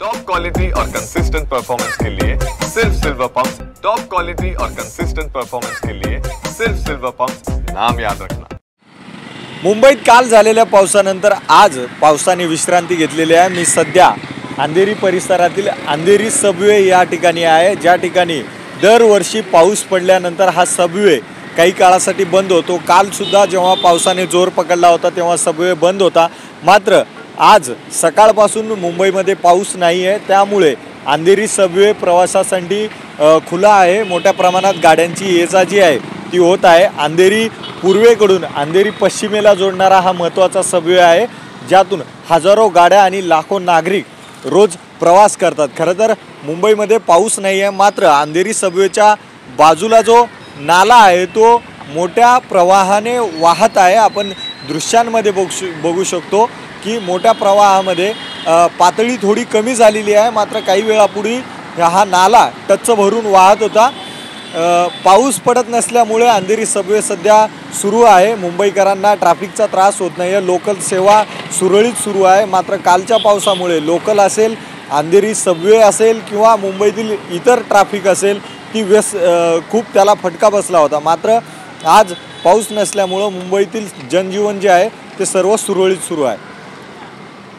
Top quality और consistent performance के लिए सिर्फ सिल्वर पंप्स। टॉप क्वालिटी और कंसिस्टेंट परफॉर्मेंस के लिए सिर्फ सिल्वर पंप्स, नाम याद रखना। मुंबईत काल झालेल्या पावसानंतर आज पावसाने विश्रांती घेतलेली आहे। मी सध्या अंधेरी परिसरातील अंधेरी सबवे या ठिकाणी आहे, ज्या ठिकाणी दरवर्षी पाऊस पडल्यानंतर हा सबवे काही काळासाठी बंद होतो। काल सुद्धा जेव्हा पावसाने जोर पकडला होता तेव्हा सबवे बंद होता, मात्र आज सकाळपासून मुंबईमध्ये पाऊस नाही आहे, त्यामुळे अंधेरी सबवे प्रवासासाठी खुला आहे। मोठ्या प्रमाणात गाड्यांची ये-जा जी आहे ती होत आहे। अंधेरी पूर्वेकडून अंधेरी पश्चिमेला जोडणारा हा महत्त्वाचा सबवे आहे, ज्यातून हजारो गाड्या आणि लाखो नागरिक रोज प्रवास करतात। खरं तर मुंबईमध्ये पाऊस नाही आहे, मात्र अंधेरी सबवेच्या बाजूला जो नाला आहे तो मोठ्या प्रवाहाने वाहत आहे। आपण दृश्यांमध्ये बघू शकतो की मोठ्या प्रवाहामध्ये पातळी थोडी कमी झालेली आहे, मात्र काही वेळापूर्वी हा नाला टच्च भरून वाहत होता। पाऊस पडत नसल्यामुळे अंधेरी सबवे सध्या सुरू आहे। मुंबईकरांना ट्रॅफिकचा त्रास होत नाही आहे, लोकल सेवा सुरळीत सुरू आहे। मात्र कालच्या पावसामुळे लोकल असेल, अंधेरी सबवे असेल किंवा मुंबईतील इतर ट्रॅफिक असेल ती खूप त्याला फटका बसला होता। मात्र आज पाऊस नसल्यामुळे मुंबईतील जनजीवन जे आहे ते सर्व सुरळीत सुरू आहे।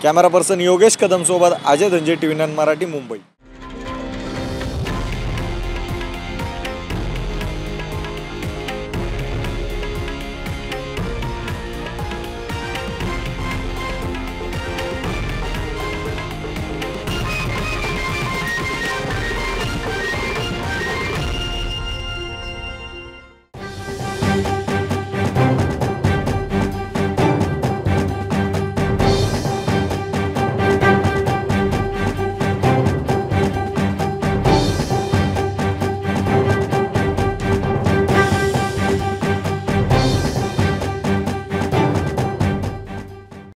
कॅमेरा पर्सन योगेश कदम सोबत अजय धंजे, TV9 मराठी, मुंबई।